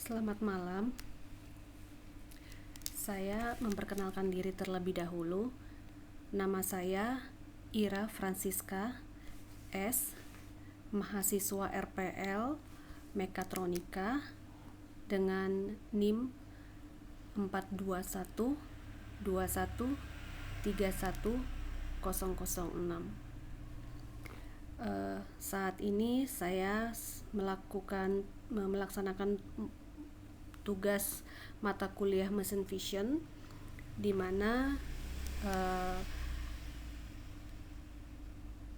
Selamat malam. Saya memperkenalkan diri terlebih dahulu. Nama saya Ira Francisca S, mahasiswa RPL Mekatronika dengan NIM 42121310006. Saat ini saya melaksanakan tugas mata kuliah mesin vision, di mana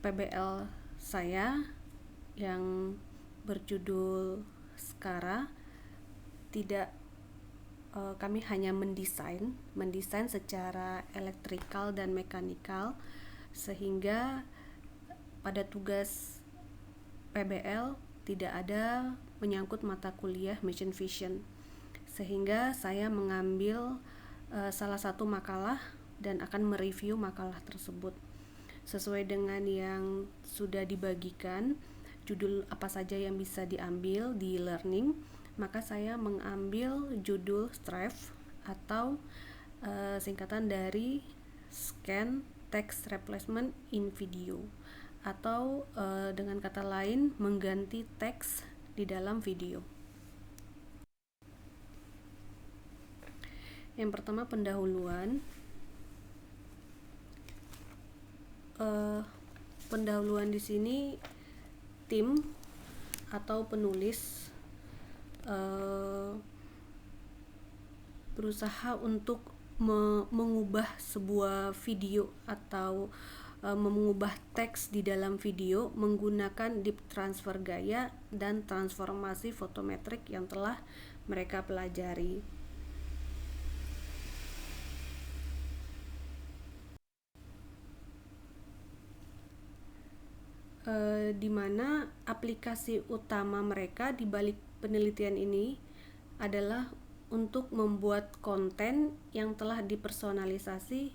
PBL saya yang berjudul Skara tidak kami hanya mendesain secara elektrikal dan mekanikal, sehingga pada tugas PBL tidak ada menyangkut mata kuliah machine vision, sehingga saya mengambil salah satu makalah dan akan mereview makalah tersebut sesuai dengan yang sudah dibagikan, judul apa saja yang bisa diambil di learning. Maka saya mengambil judul STREV atau singkatan dari Scan Text Replacement in Video, atau dengan kata lain mengganti teks di dalam video. Yang pertama, pendahuluan. Pendahuluan di sini tim atau penulis berusaha untuk mengubah sebuah video atau mengubah teks di dalam video menggunakan deep transfer gaya dan transformasi fotometrik yang telah mereka pelajari. Di mana aplikasi utama mereka di balik penelitian ini adalah untuk membuat konten yang telah dipersonalisasi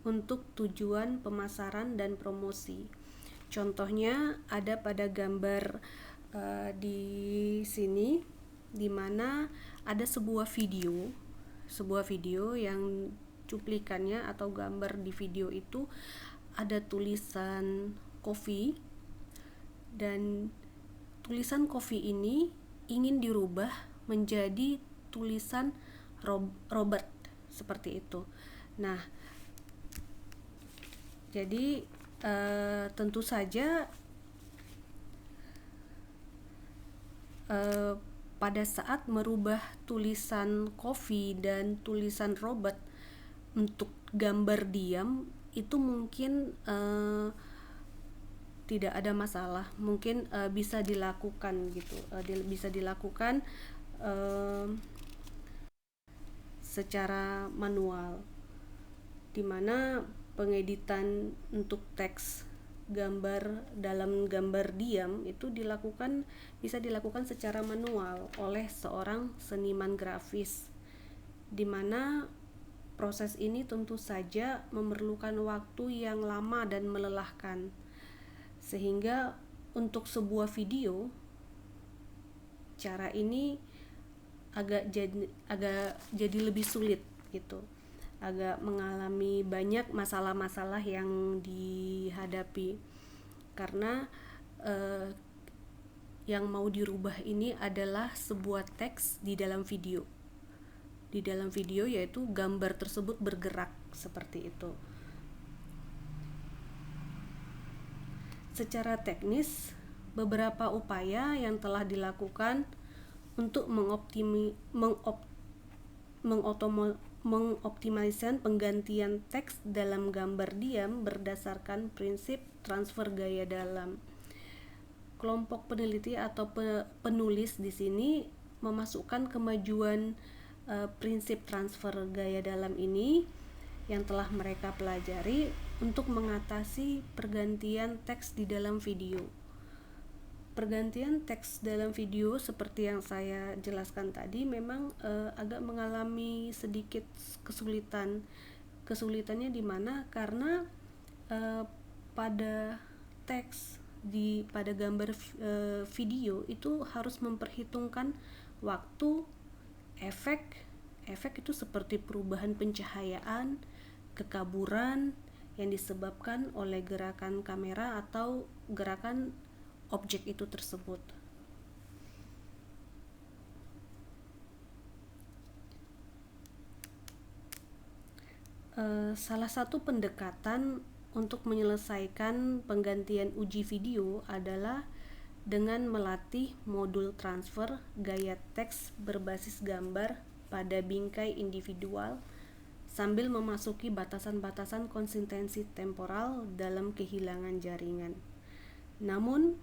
untuk tujuan pemasaran dan promosi. Contohnya ada pada gambar di sini, di mana ada sebuah video yang cuplikannya atau gambar di video itu ada tulisan coffee, dan tulisan coffee ini ingin dirubah menjadi tulisan Robert seperti itu. Nah, jadi tentu saja pada saat merubah tulisan coffee dan tulisan Robert untuk gambar diam itu mungkin tidak ada masalah, mungkin bisa dilakukan gitu, bisa dilakukan secara manual, dimana pengeditan untuk teks gambar dalam gambar diam itu bisa dilakukan secara manual oleh seorang seniman grafis, dimana proses ini tentu saja memerlukan waktu yang lama dan melelahkan, sehingga untuk sebuah video cara ini agak jadi lebih sulit gitu, agak mengalami banyak masalah-masalah yang dihadapi karena yang mau dirubah ini adalah sebuah teks di dalam video, yaitu gambar tersebut bergerak seperti itu. Secara teknis, beberapa upaya yang telah dilakukan untuk mengoptimalisasi penggantian teks dalam gambar diam berdasarkan prinsip transfer gaya dalam. Kelompok peneliti atau penulis di sini memasukkan kemajuan prinsip transfer gaya dalam ini yang telah mereka pelajari untuk mengatasi pergantian teks di dalam video. Pergantian teks dalam video seperti yang saya jelaskan tadi memang agak mengalami sedikit kesulitan. Kesulitannya di mana? Karena pada teks pada gambar video itu harus memperhitungkan waktu efek itu seperti perubahan pencahayaan, kekaburan yang disebabkan oleh gerakan kamera atau gerakan objek itu tersebut. Salah satu pendekatan untuk menyelesaikan penggantian uji video adalah dengan melatih modul transfer gaya teks berbasis gambar pada bingkai individual sambil memasuki batasan-batasan konsistensi temporal dalam kehilangan jaringan. Namun,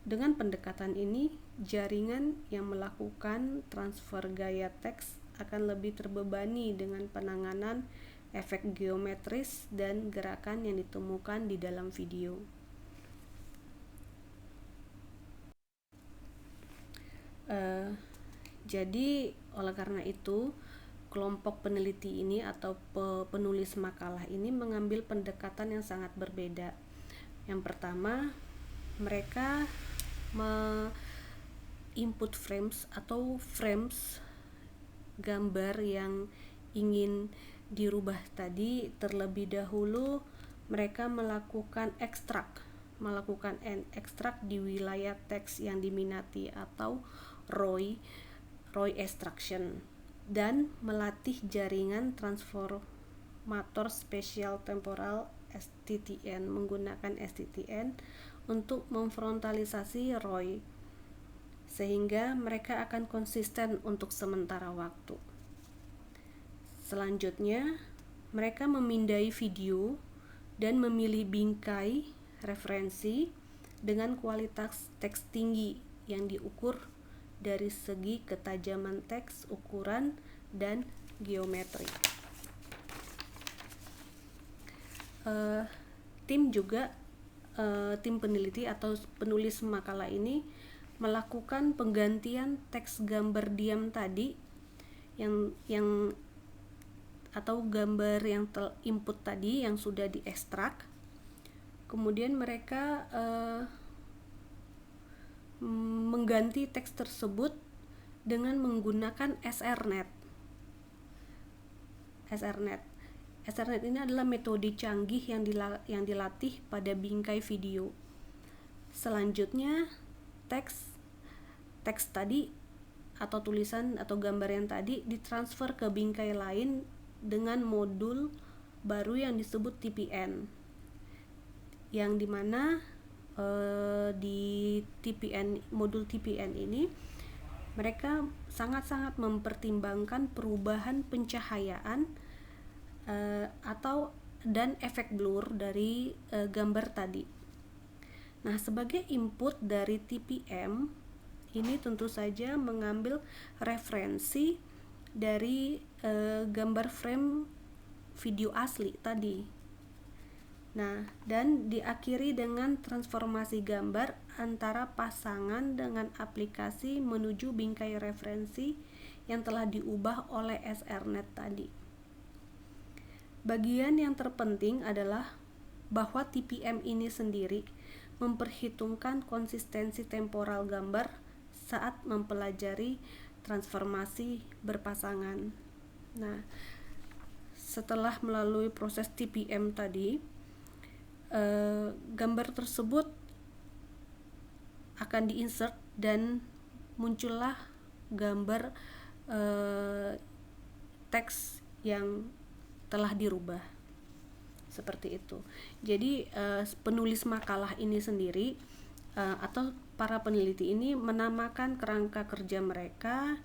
dengan pendekatan ini, jaringan yang melakukan transfer gaya teks akan lebih terbebani dengan penanganan efek geometris dan gerakan yang ditemukan di dalam video. Jadi oleh karena itu, kelompok peneliti ini atau penulis makalah ini mengambil pendekatan yang sangat berbeda. Yang pertama, mereka input frames atau frames gambar yang ingin dirubah tadi. Terlebih dahulu mereka melakukan ekstrak di wilayah teks yang diminati atau ROI extraction, dan melatih jaringan transformator spesial temporal STTN menggunakan STTN untuk memfrontalisasi ROI sehingga mereka akan konsisten untuk sementara waktu. Selanjutnya, mereka memindai video dan memilih bingkai referensi dengan kualitas teks tinggi yang diukur dari segi ketajaman teks, ukuran, dan geometri. Tim peneliti atau penulis makalah ini melakukan penggantian teks gambar diam tadi yang atau gambar yang input tadi yang sudah diekstrak. Kemudian mereka mengganti teks tersebut dengan menggunakan SRNet. SRNet ini adalah metode canggih yang dilatih pada bingkai video. Selanjutnya, teks tadi atau tulisan atau gambar yang tadi ditransfer ke bingkai lain dengan modul baru yang disebut TPN, yang dimana di modul TPN ini mereka sangat-sangat mempertimbangkan perubahan pencahayaan dan efek blur dari gambar tadi. Nah, sebagai input dari TPM ini tentu saja mengambil referensi dari gambar frame video asli tadi. Nah, dan diakhiri dengan transformasi gambar antara pasangan dengan aplikasi menuju bingkai referensi yang telah diubah oleh SRNet tadi. Bagian yang terpenting adalah bahwa TPM ini sendiri memperhitungkan konsistensi temporal gambar saat mempelajari transformasi berpasangan. Nah, setelah melalui proses TPM tadi, gambar tersebut akan diinsert dan muncullah gambar teks yang telah dirubah seperti itu. Jadi penulis makalah ini sendiri atau para peneliti ini menamakan kerangka kerja mereka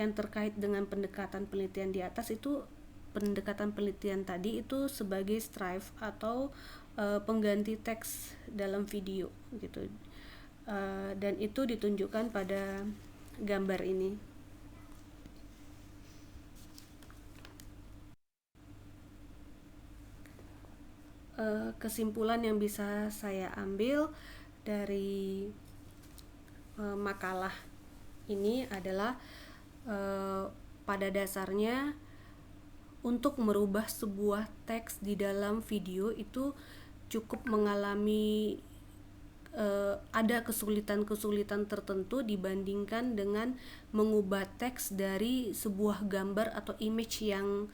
yang terkait dengan pendekatan penelitian di atas itu, pendekatan penelitian tadi itu sebagai strive atau pengganti teks dalam video gitu, dan itu ditunjukkan pada gambar ini. Kesimpulan yang bisa saya ambil dari makalah ini adalah pada dasarnya untuk merubah sebuah teks di dalam video itu cukup mengalami ada kesulitan-kesulitan tertentu dibandingkan dengan mengubah teks dari sebuah gambar atau image yang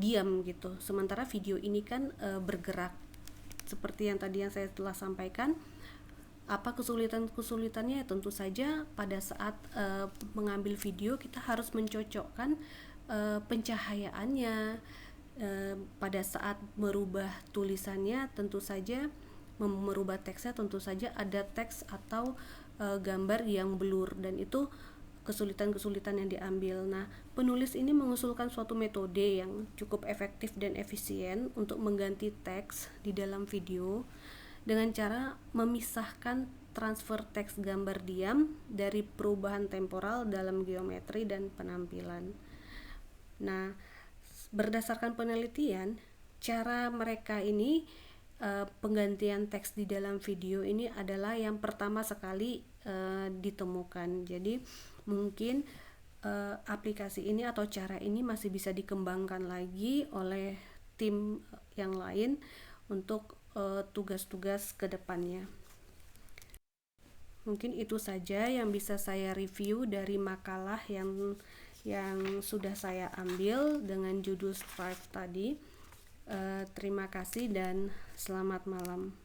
diam gitu. Sementara video ini kan bergerak. Seperti yang tadi yang saya telah sampaikan, apa kesulitannya? Tentu saja pada saat mengambil video kita harus mencocokkan pencahayaannya. Pada saat merubah tulisannya tentu saja, merubah teksnya tentu saja ada teks atau gambar yang blur, dan itu kesulitan-kesulitan yang diambil. Nah, penulis ini mengusulkan suatu metode yang cukup efektif dan efisien untuk mengganti teks di dalam video dengan cara memisahkan transfer teks gambar diam dari perubahan temporal dalam geometri dan penampilan. Nah, berdasarkan penelitian, cara mereka ini penggantian teks di dalam video ini adalah yang pertama sekali ditemukan. Jadi mungkin aplikasi ini atau cara ini masih bisa dikembangkan lagi oleh tim yang lain untuk tugas-tugas ke depannya. Mungkin itu saja yang bisa saya review dari makalah yang sudah saya ambil dengan judul Strive tadi. Terima kasih dan selamat malam.